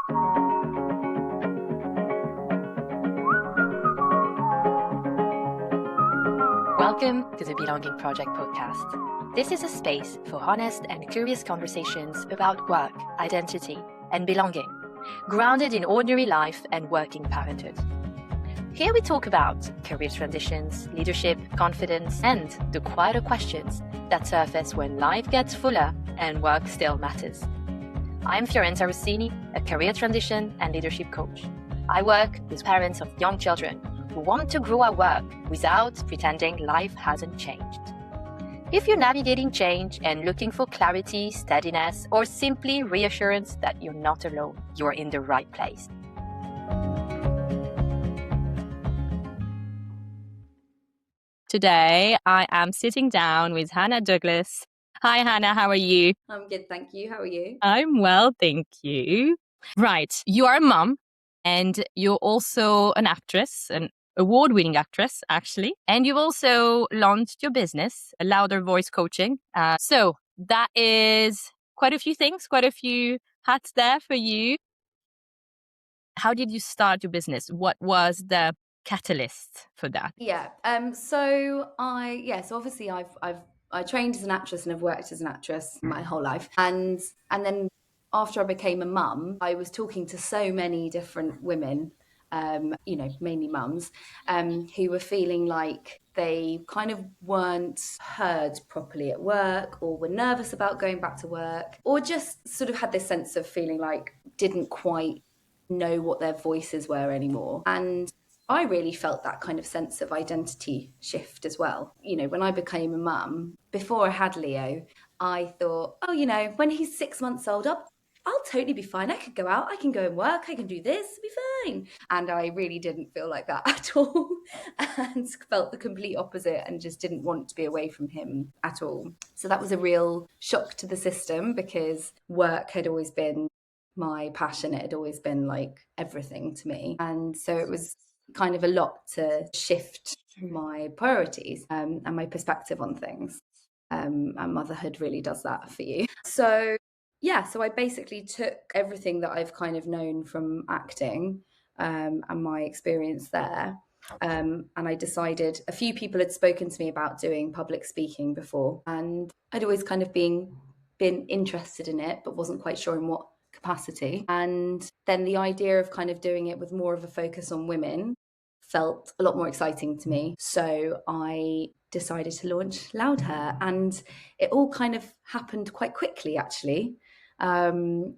Welcome to the Belonging Project podcast. This is a space for honest and curious conversations about work, identity, and belonging, grounded in ordinary life and working parenthood. Here we talk about career transitions, leadership, confidence, and the quieter questions that surface when life gets fuller and work still matters. I'm Fiorenza Rossini, a career transition and leadership coach. I work with parents of young children who want to grow at work without pretending life hasn't changed. If you're navigating change and looking for clarity, steadiness, or simply reassurance that you're not alone, you're in the right place. Today, I am sitting down with Hannah Douglas. Hi, Hannah. How are you? I'm good, thank you. How are you? I'm well, thank you. Right. You are a mum and you're also an actress, an award-winning actress, actually. And you've also launched your business, LoudHer Voice Coaching. So that is quite a few things, quite a few hats there for you. How did you start your business? What was the catalyst for that? Yeah. So obviously I trained as an actress and have worked as an actress my whole life. And then after I became a mum, I was talking to so many different women, mainly mums, who were feeling like they kind of weren't heard properly at work, or were nervous about going back to work, or just sort of had this sense of feeling like didn't quite know what their voices were anymore. And I really felt that kind of sense of identity shift as well. You know, when I became a mum, before I had Leo, I thought, when he's 6 months old, I'll totally be fine. I could go out, I can go and work, I can do this, it'll be fine. And I really didn't feel like that at all, and felt the complete opposite and just didn't want to be away from him at all. So that was a real shock to the system, because work had always been my passion. It had always been like everything to me. And so it was kind of a lot to shift my priorities and my perspective on things. And motherhood really does that for you. So I basically took everything that I've kind of known from acting and my experience there. And I decided, a few people had spoken to me about doing public speaking before, and I'd always kind of been interested in it, but wasn't quite sure in what capacity. And then the idea of kind of doing it with more of a focus on women felt a lot more exciting to me. So I decided to launch LoudHer, and it all kind of happened quite quickly, actually. Once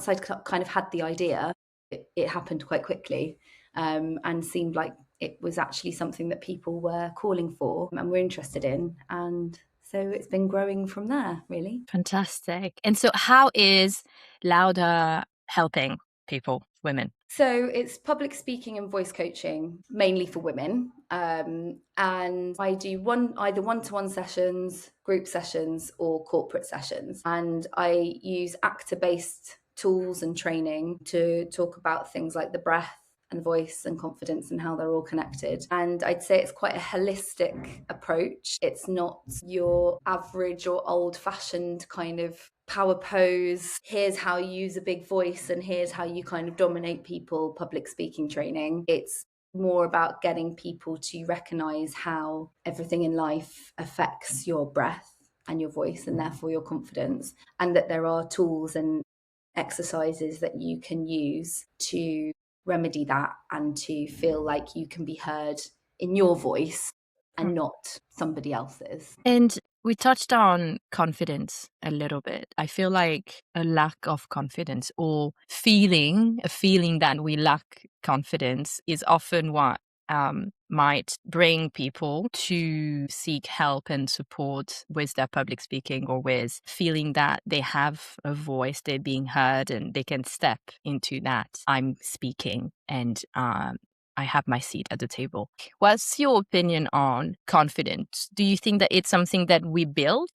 I'd kind of had the idea, it happened quite quickly, and seemed like it was actually something that people were calling for and were interested in. And so it's been growing from there, really. Fantastic. And so how is LoudHer helping people, women? So it's public speaking and voice coaching, mainly for women. And I do either one-to-one sessions, group sessions, or corporate sessions. And I use actor-based tools and training to talk about things like the breath and the voice and confidence and how they're all connected. And I'd say it's quite a holistic approach. It's not your average or old-fashioned kind of power pose, here's how you use a big voice and here's how you kind of dominate people, public speaking training. It's more about getting people to recognize how everything in life affects your breath and your voice, and therefore your confidence, and that there are tools and exercises that you can use to remedy that and to feel like you can be heard in your voice and not somebody else's. And we touched on confidence a little bit. I feel like a lack of confidence, or a feeling that we lack confidence, is often what might bring people to seek help and support with their public speaking, or with feeling that they have a voice, they're being heard, and they can step into that. I'm speaking and I have my seat at the table. What's your opinion on confidence? Do you think that it's something that we build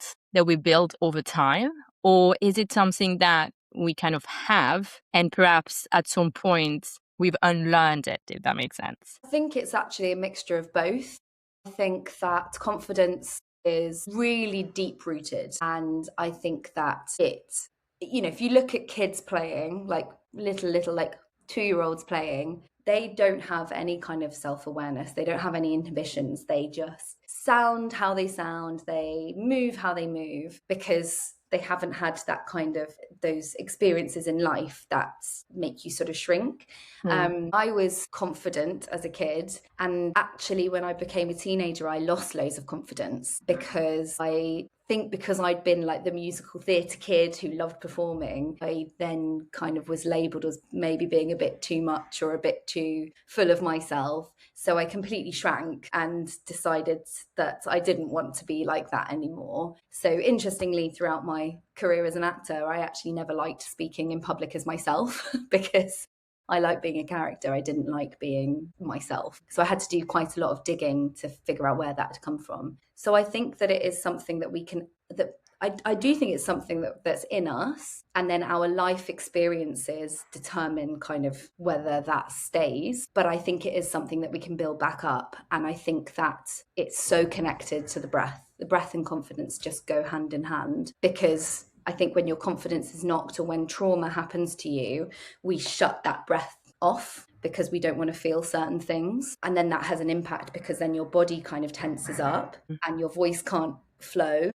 over time? Or is it something that we kind of have, and perhaps at some point we've unlearned it, if that makes sense? I think it's actually a mixture of both. I think that confidence is really deep rooted, and I think that it if you look at kids playing, like little like 2-year-olds playing, they don't have any kind of self-awareness. They don't have any inhibitions. They just sound how they sound. They move how they move because they haven't had that kind of those experiences in life that make you sort of shrink. I was confident as a kid, and actually when I became a teenager I lost loads of confidence because I'd been like the musical theatre kid who loved performing, I then kind of was labelled as maybe being a bit too much or a bit too full of myself. So I completely shrank and decided that I didn't want to be like that anymore. So interestingly, throughout my career as an actor, I actually never liked speaking in public as myself because I like being a character. I didn't like being myself. So I had to do quite a lot of digging to figure out where that had come from. So I think that it is something that I do think it's something that's in us, and then our life experiences determine kind of whether that stays. But I think it is something that we can build back up. And I think that it's so connected to the breath. The breath and confidence just go hand in hand, because I think when your confidence is knocked or when trauma happens to you, we shut that breath off because we don't want to feel certain things. And then that has an impact because then your body kind of tenses up and your voice can't flow.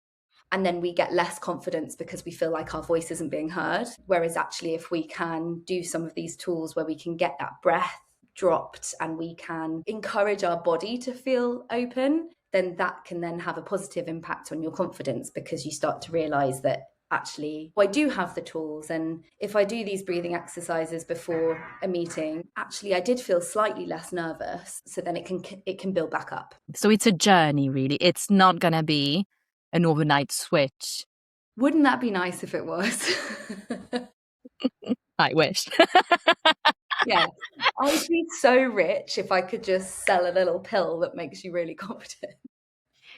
And then we get less confidence because we feel like our voice isn't being heard. Whereas actually, if we can do some of these tools where we can get that breath dropped and we can encourage our body to feel open, then that can then have a positive impact on your confidence, because you start to realize that actually I do have the tools, and if I do these breathing exercises before a meeting, actually I did feel slightly less nervous. So then it can build back up. So it's a journey, really. It's not gonna be an overnight switch. Wouldn't that be nice if it was? I wish. Yeah, I'd be so rich if I could just sell a little pill that makes you really confident.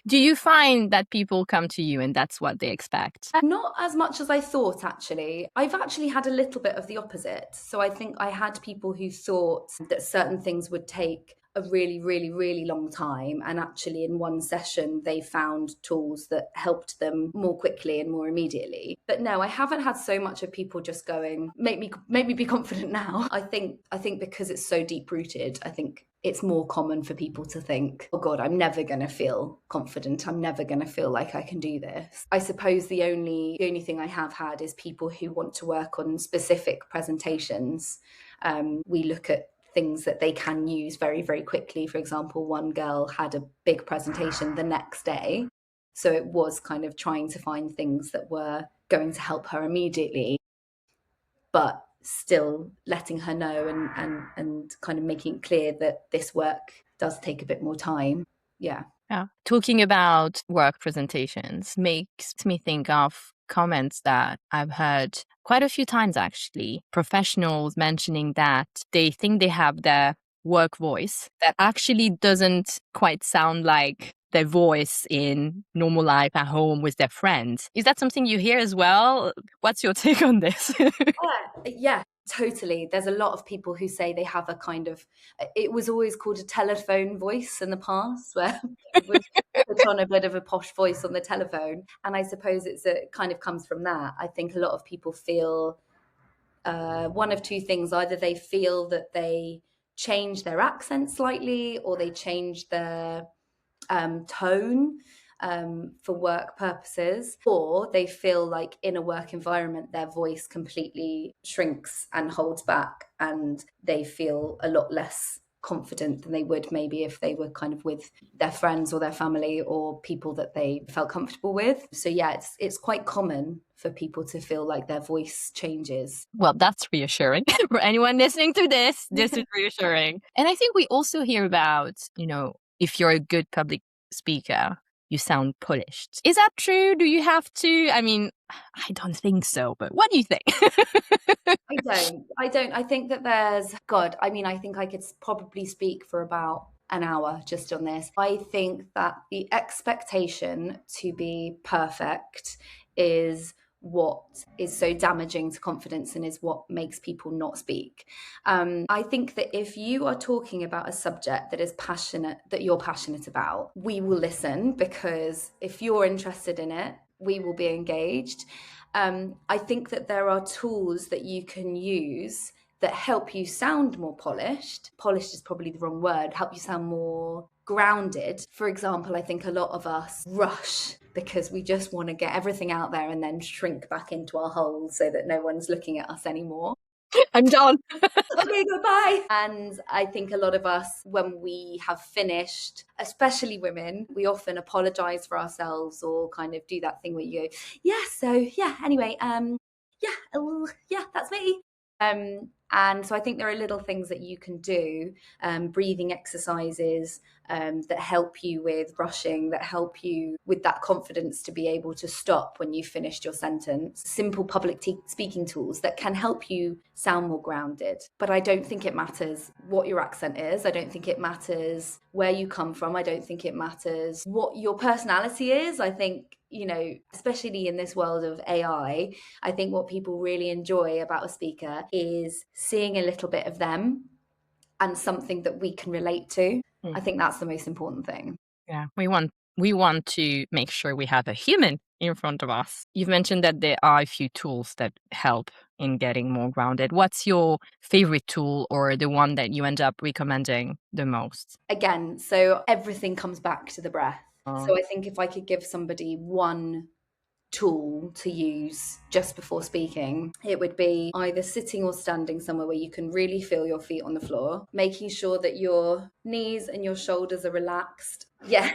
Do you find that people come to you and that's what they expect? Not as much as I thought, actually. I've actually had a little bit of the opposite. So I think I had people who thought that certain things would take a really, really, really long time. And actually, in one session, they found tools that helped them more quickly and more immediately. But no, I haven't had so much of people just going, make me be confident now. I think because it's so deep rooted, I think it's more common for people to think, oh God, I'm never going to feel confident. I'm never going to feel like I can do this. I suppose the only thing I have had is people who want to work on specific presentations. We look at things that they can use very, very quickly. For example, one girl had a big presentation the next day. So it was kind of trying to find things that were going to help her immediately, but still letting her know and kind of making it clear that this work does take a bit more time. Yeah. Yeah. Talking about work presentations makes me think of comments that I've heard quite a few times, actually. Professionals mentioning that they think they have their work voice that actually doesn't quite sound like their voice in normal life at home with their friends. Is that something you hear as well? What's your take on this? Yeah, totally. There's a lot of people who say they have a kind of, it was always called a telephone voice in the past, where it was put on a bit of a posh voice on the telephone. And I suppose it kind of comes from that. I think a lot of people feel one of two things. Either they feel that they change their accent slightly, or they change their tone for work purposes, or they feel like in a work environment their voice completely shrinks and holds back, and they feel a lot less confident than they would maybe if they were kind of with their friends or their family or people that they felt comfortable with. So yeah, it's quite common for people to feel like their voice changes. Well, that's reassuring for anyone listening to this. This is reassuring. And I think we also hear about, if you're a good public speaker, you sound polished. Is that true? Do you have to? I mean, I don't think so, but what do you think? I don't. I think that I think I could probably speak for about an hour just on this. I think that the expectation to be perfect is what is so damaging to confidence and is what makes people not speak. I think that if you are talking about a subject that you're passionate about, we will listen, because if you're interested in it, we will be engaged. I think that there are tools that you can use that help you sound more polished. Polished is probably the wrong word, help you sound more grounded. For example, I think a lot of us rush because we just want to get everything out there and then shrink back into our holes so that no one's looking at us anymore. I'm done. Okay, goodbye. And I think a lot of us, when we have finished, especially women, we often apologize for ourselves or kind of do that thing where you go, yeah, so yeah, anyway, yeah, that's me. And so I think there are little things that you can do, breathing exercises that help you with rushing, that help you with that confidence to be able to stop when you've finished your sentence. Simple public speaking tools that can help you sound more grounded. But I don't think it matters what your accent is. I don't think it matters where you come from. I don't think it matters what your personality is. I think, you know, especially in this world of AI, I think what people really enjoy about a speaker is seeing a little bit of them and something that we can relate to. I think that's the most important thing. Yeah, we want to make sure we have a human in front of us. You've mentioned that there are a few tools that help in getting more grounded. What's your favorite tool or the one that you end up recommending the most? Again, so everything comes back to the breath. So I think if I could give somebody one tool to use just before speaking, it would be either sitting or standing somewhere where you can really feel your feet on the floor, making sure that your knees and your shoulders are relaxed. Yeah.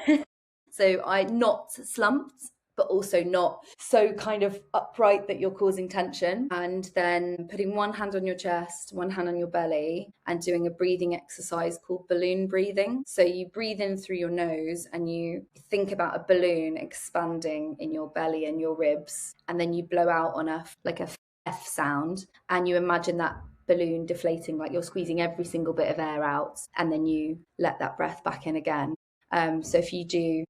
So I not slumped, but also not so kind of upright that you're causing tension. And then putting one hand on your chest, one hand on your belly, and doing a breathing exercise called balloon breathing. So you breathe in through your nose and you think about a balloon expanding in your belly and your ribs. And then you blow out on a F sound. And you imagine that balloon deflating, like you're squeezing every single bit of air out. And then you let that breath back in again. So if you do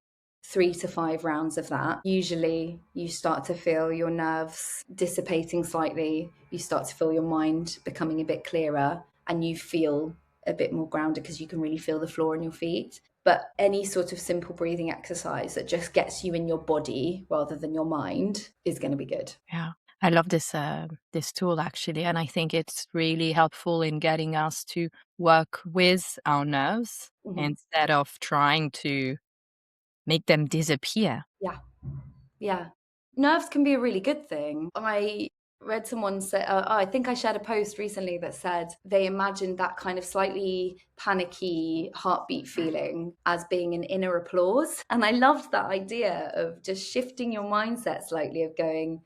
3 to 5 rounds of that, usually you start to feel your nerves dissipating slightly. You start to feel your mind becoming a bit clearer and you feel a bit more grounded because you can really feel the floor on your feet. But any sort of simple breathing exercise that just gets you in your body rather than your mind is going to be good. Yeah. I love this tool actually, and I think it's really helpful in getting us to work with our nerves instead of trying to make them disappear. Yeah. Yeah. Nerves can be a really good thing. I read someone say, I think I shared a post recently that said they imagined that kind of slightly panicky heartbeat feeling as being an inner applause. And I loved that idea of just shifting your mindset slightly, of going,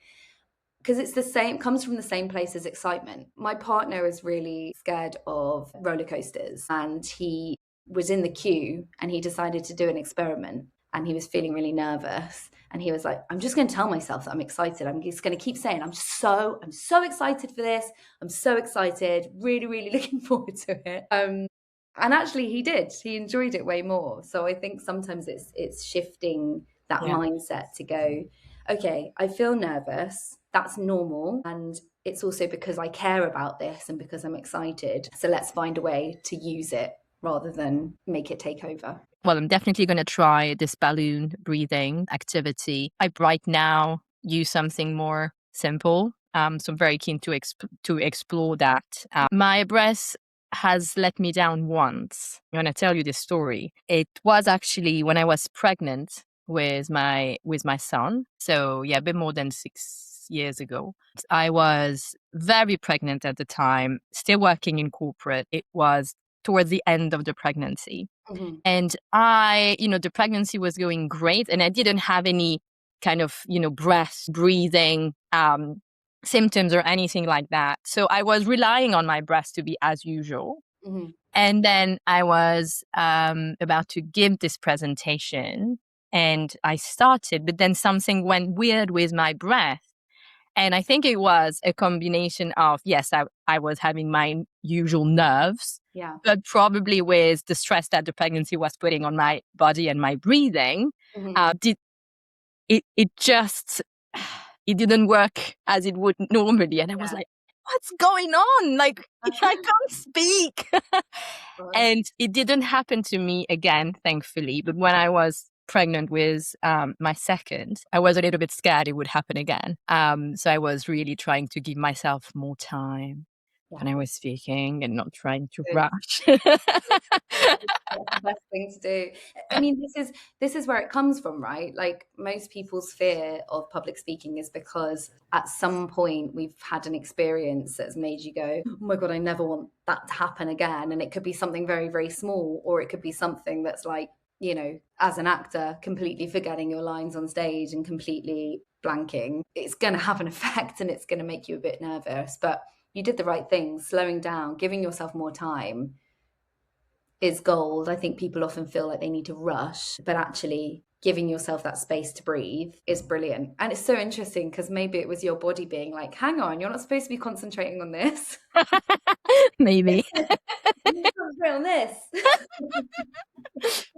because it's the same, comes from the same place as excitement. My partner is really scared of roller coasters, and he was in the queue and he decided to do an experiment and he was feeling really nervous. And he was like, I'm just going to tell myself that I'm excited. I'm just going to keep saying, I'm so excited for this. I'm so excited. Really, really looking forward to it. And actually he did. He enjoyed it way more. So I think sometimes it's shifting that mindset to go, okay, I feel nervous. That's normal. And it's also because I care about this and because I'm excited. So let's find a way to use it rather than make it take over. Well, I'm definitely going to try this balloon breathing activity. I right now use something more simple. So I'm very keen to explore that. My breath has let me down once. I'm going to tell you this story. It was actually when I was pregnant with my son. So yeah, a bit more than 6 years ago. I was very pregnant at the time, still working in corporate. It was towards the end of the pregnancy. And the pregnancy was going great and I didn't have any kind of, breath, breathing symptoms or anything like that. So I was relying on my breath to be as usual. And then I was about to give this presentation and I started, but then something went weird with my breath. And I think it was a combination of, yes, I was having my usual nerves, but probably with the stress that the pregnancy was putting on my body and my breathing, it didn't work as it would normally. And I was like, what's going on? Like, I can't speak. And it didn't happen to me again, thankfully. But when I was pregnant with my second, I was a little bit scared it would happen again. So I was really trying to give myself more time Yeah. when I was speaking and not trying to Good. rush. That's the best thing to do. I mean, this is where it comes from, right? Like most people's fear of public speaking is because at some point we've had an experience that's made you go, "Oh my God, I never want that to happen again." And it could be something very, very small, or it could be something that's like, as an actor, completely forgetting your lines on stage and completely blanking. It's going to have an effect and it's going to make you a bit nervous. But you did the right thing, slowing down, giving yourself more time is gold. I think people often feel like they need to rush, but actually giving yourself that space to breathe is brilliant. And it's so interesting because maybe it was your body being like, hang on, you're not supposed to be concentrating on this. Maybe. Concentrate on this.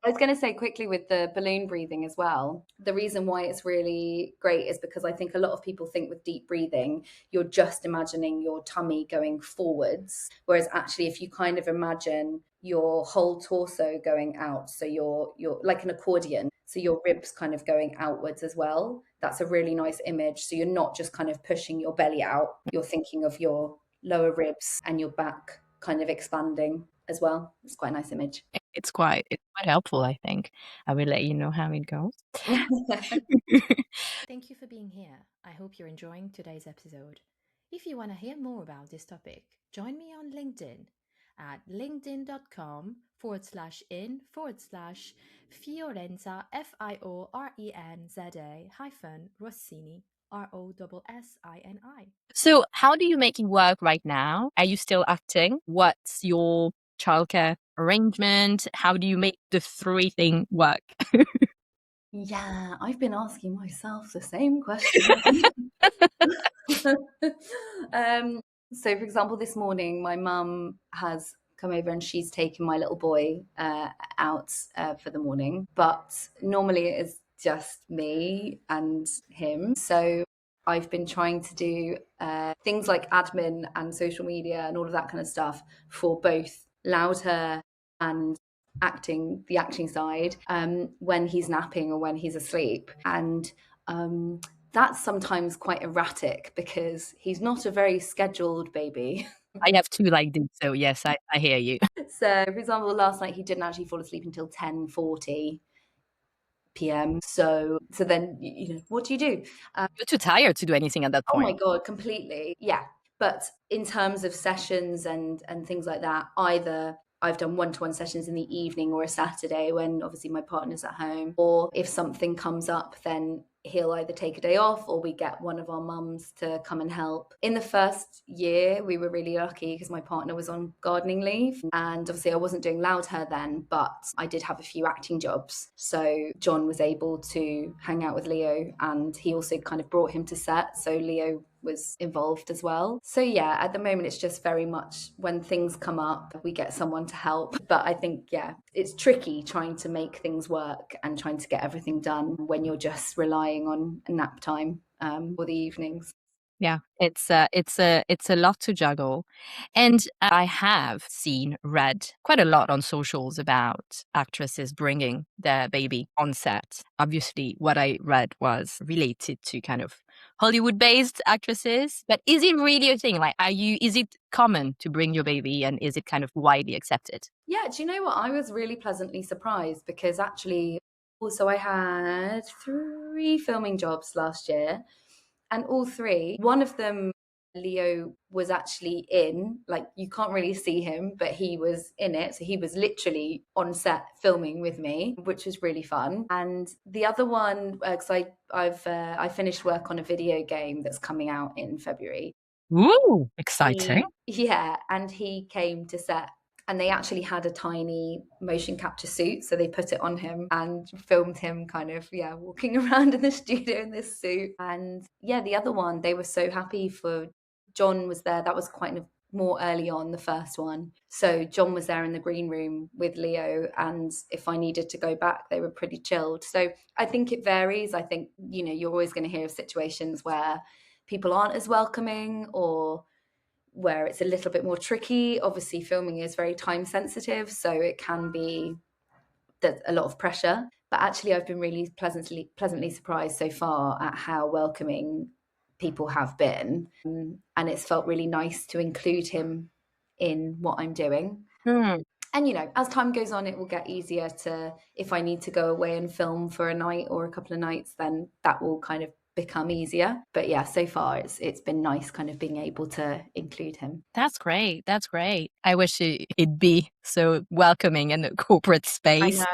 I was going to say quickly with the balloon breathing as well. The reason why it's really great is because I think a lot of people think with deep breathing, you're just imagining your tummy going forwards. Whereas actually, if you kind of imagine your whole torso going out, so you're like an accordion, so your ribs kind of going outwards as well. That's a really nice image. So you're not just kind of pushing your belly out, you're thinking of your lower ribs and your back kind of expanding as well. It's quite a nice image. It's quite helpful, I think. I will let you know how it goes. Thank you for being here. I hope you're enjoying today's episode. If you want to hear more about this topic, join me on LinkedIn at linkedin.com/in/Fiorenza Fiorenza Rossini. So, how do you make it work right now? Are you still acting? What's your childcare arrangement? How do you make the three thing work? Yeah, I've been asking myself the same question. So, for example, this morning, my mum has come over and she's taken my little boy out for the morning. But normally it is just me and him. So I've been trying to do things like admin and social media and all of that kind of stuff for both LoudHer and the acting side, when he's napping or when he's asleep. And that's sometimes quite erratic because he's not a very scheduled baby. I have two like this, so yes, I hear you. So, for example, last night he didn't actually fall asleep until 10:40 p.m. So then, what do you do? You're too tired to do anything at that Oh my point. God, completely. Yeah. But in terms of sessions and things like that, either I've done one-to-one sessions in the evening or a Saturday when obviously my partner's at home, or if something comes up, then he'll either take a day off or we get one of our mums to come and help. In the first year, we were really lucky because my partner was on gardening leave. And obviously, I wasn't doing LoudHer then, but I did have a few acting jobs. So John was able to hang out with Leo and he also kind of brought him to set. So Leo was involved as well. So yeah, at the moment it's just very much when things come up, we get someone to help. But I think, yeah, it's tricky trying to make things work and trying to get everything done when you're just relying on a nap time for the evenings. Yeah, it's a lot to juggle. And I have read quite a lot on socials about actresses bringing their baby on set. Obviously, what I read was related to kind of Hollywood-based actresses, but is it really a thing? Like, is it common to bring your baby and is it kind of widely accepted? Yeah, do you know what? I was really pleasantly surprised because actually, also I had 3 filming jobs last year, and all 3, one of them, Leo was actually in, like you can't really see him, but he was in it. So he was literally on set filming with me, which was really fun. And the other one, because I finished work on a video game that's coming out in February. Ooh, exciting. Yeah, and he came to set and they actually had a tiny motion capture suit, so they put it on him and filmed him kind of, yeah, walking around in the studio in this suit. And yeah, the other one, they were so happy for John was there. That was quite more early on, the first one. So John was there in the green room with Leo, and if I needed to go back, they were pretty chilled. So I think it varies. I think, you're always going to hear of situations where people aren't as welcoming or where it's a little bit more tricky. Obviously, filming is very time sensitive, so it can be there's a lot of pressure. But actually, I've been really pleasantly surprised so far at how welcoming people have been. And it's felt really nice to include him in what I'm doing. And, as time goes on, it will get easier to, if I need to go away and film for a night or a couple of nights, then that will kind of become easier. But yeah, so far it's been nice kind of being able to include him. That's great. That's great. I wish it'd be so welcoming in a corporate space.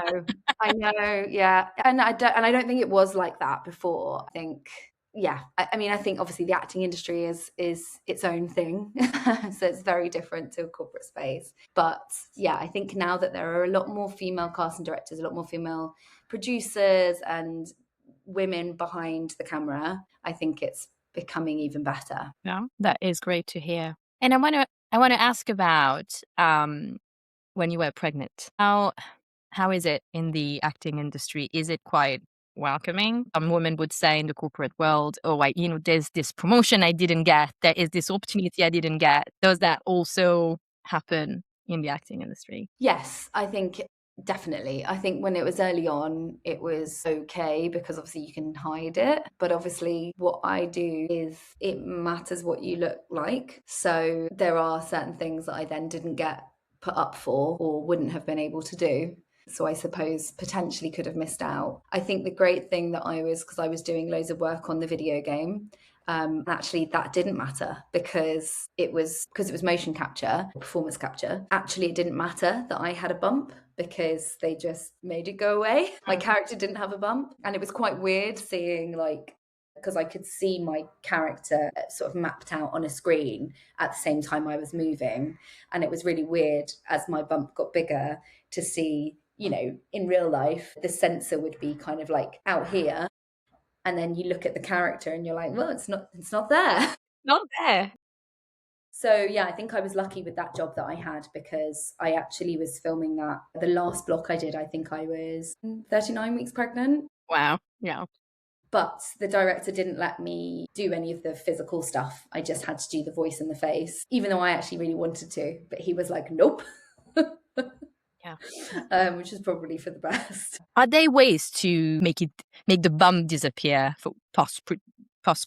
I know, yeah. And I don't think it was like that before. I think, yeah. I think obviously the acting industry is its own thing. So it's very different to a corporate space. But yeah, I think now that there are a lot more female casting directors, a lot more female producers and women behind the camera, I think it's becoming even better. Yeah, that is great to hear. And I want to ask about when you were pregnant. How is it in the acting industry? Is it quite welcoming? Some women would say in the corporate world, oh, there's this promotion I didn't get. There is this opportunity I didn't get. Does that also happen in the acting industry? Yes, I think definitely. I think when it was early on, it was okay because obviously you can hide it. But obviously, what I do is it matters what you look like. So there are certain things that I then didn't get put up for or wouldn't have been able to do. So I suppose potentially could have missed out. I think the great thing that because I was doing loads of work on the video game, actually that didn't matter because it was motion capture, performance capture. Actually, it didn't matter that I had a bump because they just made it go away. My character didn't have a bump, and it was quite weird seeing because I could see my character sort of mapped out on a screen at the same time I was moving. And it was really weird as my bump got bigger to see, in real life, the sensor would be kind of like out here. And then you look at the character and you're like, well, it's not there. Not there. So yeah, I think I was lucky with that job that I had because I actually was filming that. The last block I did, I think I was 39 weeks pregnant. Wow. Yeah. But the director didn't let me do any of the physical stuff. I just had to do the voice and the face, even though I actually really wanted to. But he was like, nope. Yeah. Which is probably for the best. Are there ways to make the bump disappear for post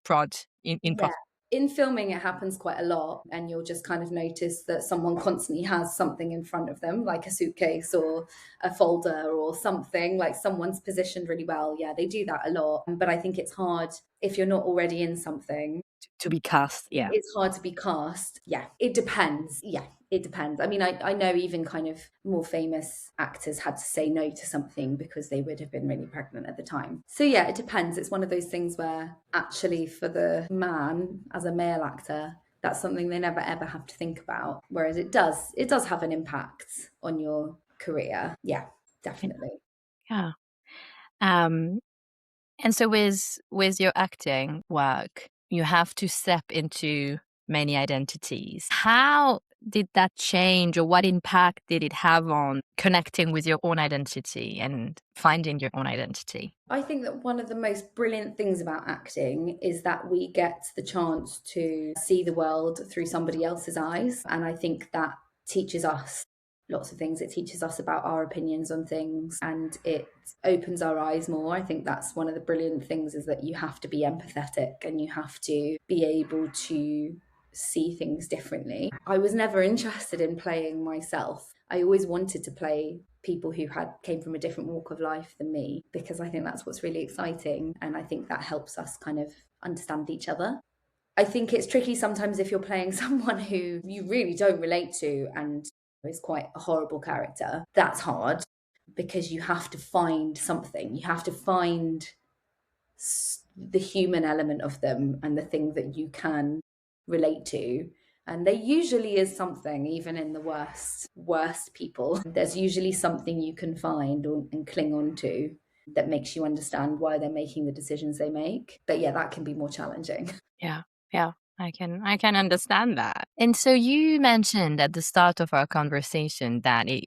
prod in post? In filming, it happens quite a lot, and you'll just kind of notice that someone constantly has something in front of them, like a suitcase or a folder or something, like someone's positioned really well. Yeah, they do that a lot. But I think it's hard if you're not already in something. To be cast, yeah. It's hard to be cast. Yeah, it depends. Yeah, it depends. I mean, I know even kind of more famous actors had to say no to something because they would have been really pregnant at the time. So yeah, it depends. It's one of those things where actually for the man, as a male actor, that's something they never ever have to think about. Whereas it does have an impact on your career. Yeah, definitely. Yeah. And so with your acting work, you have to step into many identities. How did that change, or what impact did it have on connecting with your own identity and finding your own identity? I think that one of the most brilliant things about acting is that we get the chance to see the world through somebody else's eyes. And I think that teaches us lots of things. It teaches us about our opinions on things and it opens our eyes more. I think that's one of the brilliant things, is that you have to be empathetic and you have to be able to see things differently. I was never interested in playing myself. I always wanted to play people who came from a different walk of life than me, because I think that's what's really exciting, and I think that helps us kind of understand each other. I think it's tricky sometimes if you're playing someone who you really don't relate to and is quite a horrible character. That's hard because you have to find something. You have to find the human element of them and the thing that you can relate to. And there usually is something, even in the worst people. There's usually something you can find and cling on to that makes you understand why they're making the decisions they make. But yeah, that can be more challenging. Yeah. I can understand that. And so you mentioned at the start of our conversation that it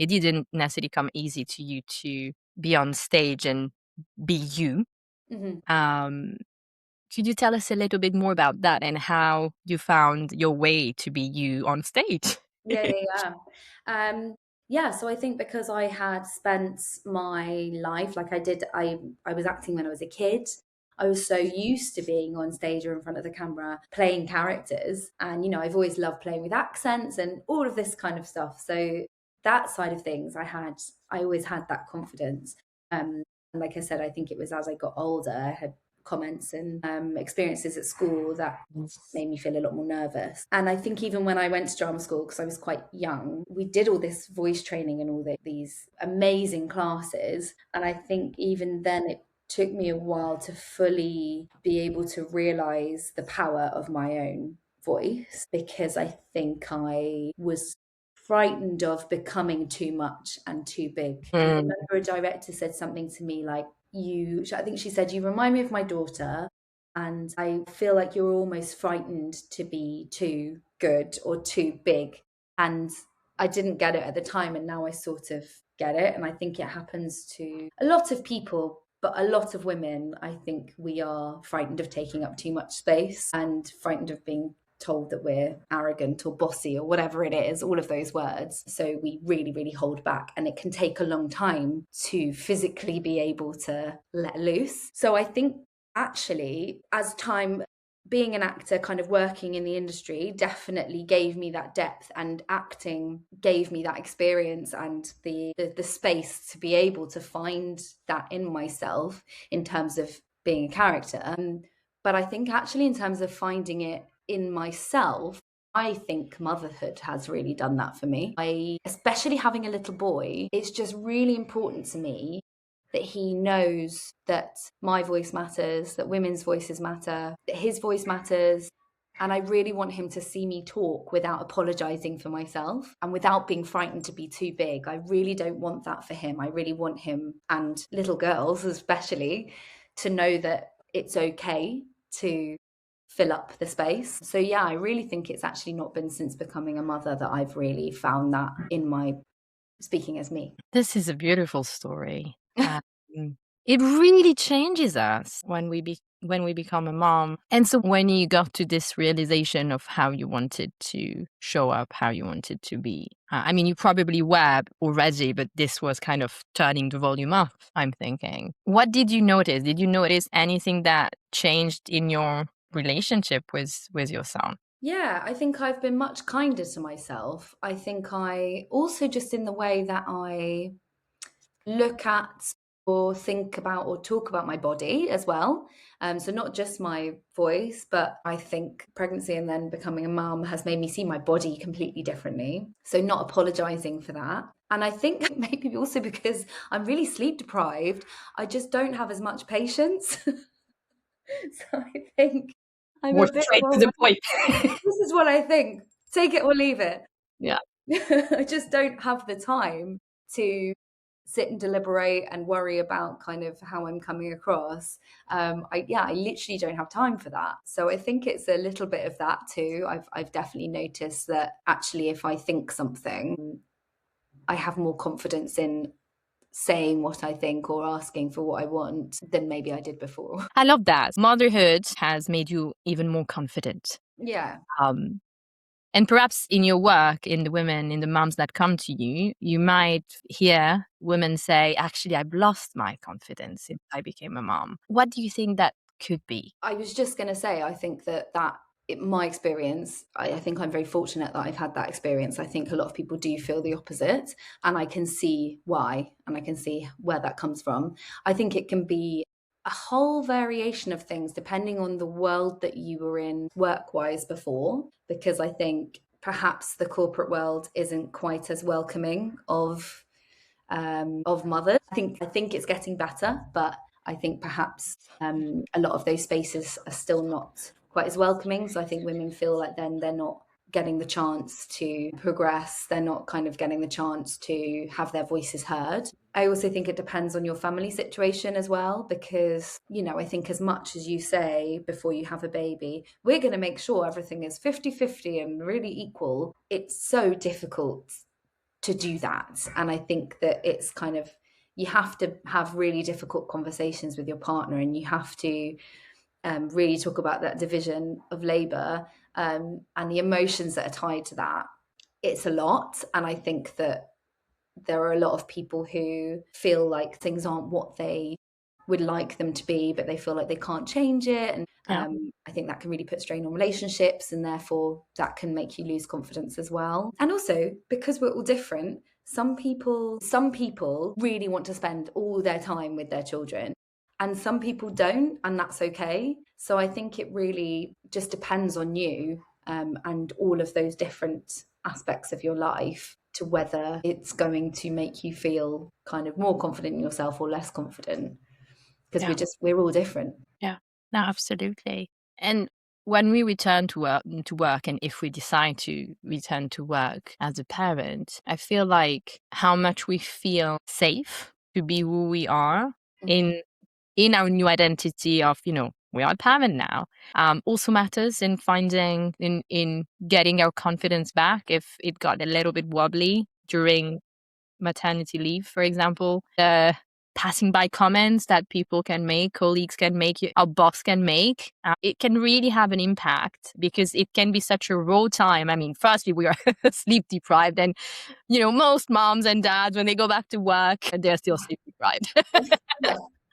didn't necessarily come easy to you to be on stage and be you. Mm-hmm. Could you tell us a little bit more about that and how you found your way to be you on stage? Yeah. Yeah, so I think because I had spent my life like I was acting when I was a kid. I was so used to being on stage or in front of the camera playing characters. And, I've always loved playing with accents and all of this kind of stuff. So that side of things, I always had that confidence. And like I said, I think it was as I got older, I had comments and experiences at school that made me feel a lot more nervous. And I think even when I went to drama school, because I was quite young, we did all this voice training and all these amazing classes. And I think even then it took me a while to fully be able to realize the power of my own voice, because I think I was frightened of becoming too much and too big. And I remember a director said something to me like, I think she said, you remind me of my daughter, and I feel like you're almost frightened to be too good or too big. And I didn't get it at the time, and now I sort of get it. And I think it happens to a lot of people, but a lot of women, I think we are frightened of taking up too much space and frightened of being told that we're arrogant or bossy or whatever it is, all of those words. So we really, really hold back, and it can take a long time to physically be able to let loose. So I think actually, as time, being an actor, kind of working in the industry, definitely gave me that depth, and acting gave me that experience and the space to be able to find that in myself in terms of being a character. But I think actually in terms of finding it in myself, I think motherhood has really done that for me. Especially having a little boy, it's just really important to me that he knows that my voice matters, that women's voices matter, that his voice matters. And I really want him to see me talk without apologizing for myself and without being frightened to be too big. I really don't want that for him. I really want him, and little girls especially, to know that it's okay to fill up the space. So yeah, I really think it's actually not been since becoming a mother that I've really found that in my speaking as me. This is a beautiful story. It really changes us when we become a mom. And so when you got to this realization of how you wanted to show up, how you wanted to be, I mean, you probably were already, but this was kind of turning the volume up, I'm thinking. What did you notice? Did you notice anything that changed in your relationship with your son? Yeah, I think I've been much kinder to myself. I think I also, just in the way that I look at or think about or talk about my body as well. So not just my voice, but I think pregnancy and then becoming a mum has made me see my body completely differently. So not apologizing for that. And I think maybe also because I'm really sleep deprived, I just don't have as much patience. So I think I'm More a bit straight more, to the point. this is what I think. Take it or leave it. Yeah. I just don't have the time to sit and deliberate and worry about kind of how I'm coming across. I literally don't have time for that. So I think it's a little bit of that too. I've definitely noticed that actually if I think something, I have more confidence in saying what I think or asking for what I want than maybe I did before. I love that. Motherhood has made you even more confident. Yeah. And perhaps in your work, in the moms that come to you, you might hear women say, actually, I've lost my confidence since I became a mom. What do you think that could be? I was just going to say, I think my experience, I think I'm very fortunate that I've had that experience. I think a lot of people do feel the opposite, and I can see why, and I can see where that comes from. I think it can be a whole variation of things depending on the world that you were in work-wise before, because I think perhaps the corporate world isn't quite as welcoming of mothers. I think it's getting better, but I think perhaps a lot of those spaces are still not quite as welcoming. So I think women feel like then they're not getting the chance to progress. They're not kind of getting the chance to have their voices heard. I also think it depends on your family situation as well, because, I think as much as you say before you have a baby, we're going to make sure everything is 50-50 and really equal. It's so difficult to do that. And I think that it's kind of, you have to have really difficult conversations with your partner, and you have to really talk about that division of labor and the emotions that are tied to that. It's a lot. And I think that there are a lot of people who feel like things aren't what they would like them to be, but they feel like they can't change it. And I think that can really put strain on relationships, and therefore that can make you lose confidence as well. And also, because we're all different, some people really want to spend all their time with their children, and some people don't, and that's okay. So I think it really just depends on you, and all of those different aspects of your life, to whether it's going to make you feel kind of more confident in yourself or less confident, because we're all different. Yeah, no, absolutely. And when we return to work, and if we decide to return to work as a parent, I feel like how much we feel safe to be who we are in our new identity of, we are a parent now, also matters in finding, in getting our confidence back if it got a little bit wobbly during maternity leave, for example. Passing by comments that people can make, colleagues can make, our boss can make, it can really have an impact, because it can be such a raw time. I mean, firstly, we are sleep deprived, and most moms and dads, when they go back to work, they're still sleep deprived.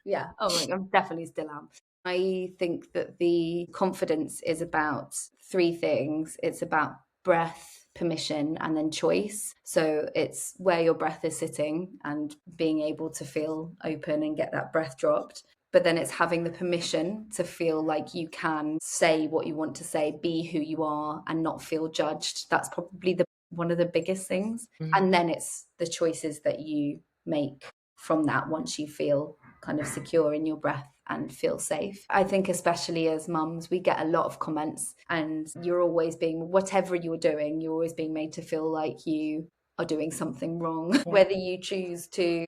Yeah. Oh, I definitely still am. I think that the confidence is about three things. It's about breath, permission, and then choice. So it's where your breath is sitting and being able to feel open and get that breath dropped. But then it's having the permission to feel like you can say what you want to say, be who you are, and not feel judged. That's probably one of the biggest things. And then it's the choices that you make from that once you feel kind of secure in your breath and feel safe. I think especially as mums, we get a lot of comments, and you're always being, whatever you're doing, you're always being made to feel like you are doing something wrong. Whether you choose to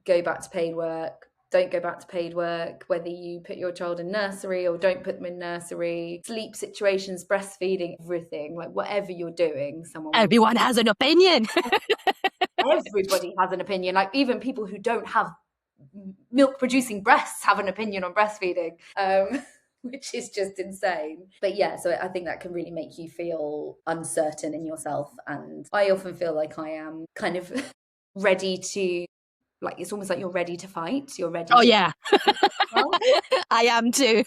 go back to paid work, don't go back to paid work, whether you put your child in nursery or don't put them in nursery, sleep situations, breastfeeding, everything, like whatever you're doing, everyone has an opinion. Everybody has an opinion. Like even people who don't have milk producing breasts have an opinion on breastfeeding, which is just insane. But yeah, so I think that can really make you feel uncertain in yourself. And I often feel like I am kind of ready to, like, it's almost like you're ready to fight. You're ready. Oh, yeah. I am too.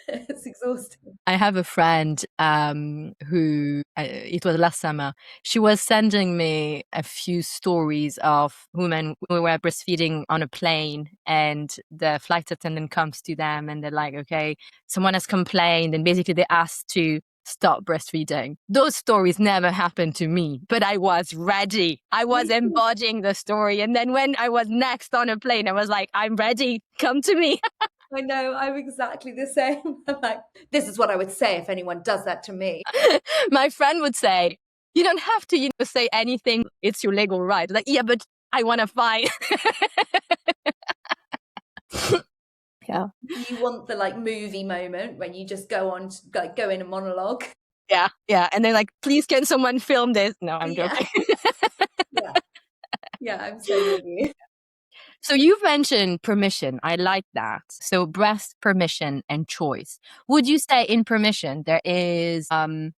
It's exhausting. I have a friend who, it was last summer, she was sending me a few stories of women who were breastfeeding on a plane, and the flight attendant comes to them and they're like, okay, someone has complained, and basically they asked to stop breastfeeding. Those stories never happened to me, but I was ready. I was embodying the story. And then when I was next on a plane, I was like, I'm ready. Come to me. I know, I'm exactly the same. I'm like, this is what I would say if anyone does that to me. My friend would say, you don't have to, say anything. It's your legal right. Like, yeah, but I want to fight. Yeah. You want the movie moment when you just go on, go in a monologue. Yeah. And they're like, please, can someone film this? No, I'm joking. Yeah, I'm so with you. So you've mentioned permission. I like that. So breast, permission, and choice. Would you say in permission there is an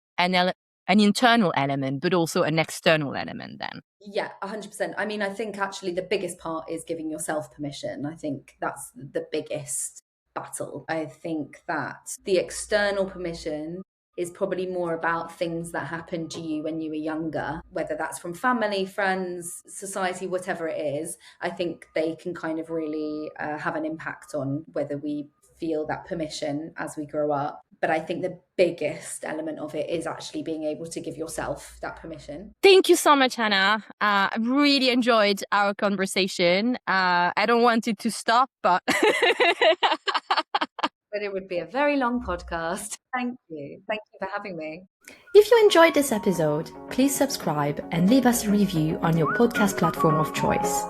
internal element, but also an external element then? Yeah, 100%. I mean, I think actually the biggest part is giving yourself permission. I think that's the biggest battle. I think that the external permission is probably more about things that happened to you when you were younger, whether that's from family, friends, society, whatever it is. I think they can kind of really have an impact on whether we feel that permission as we grow up. But I think the biggest element of it is actually being able to give yourself that permission. Thank you so much, Hannah. I've really enjoyed our conversation. I don't want it to stop, but... But it would be a very long podcast. Thank you. Thank you for having me. If you enjoyed this episode, please subscribe and leave us a review on your podcast platform of choice.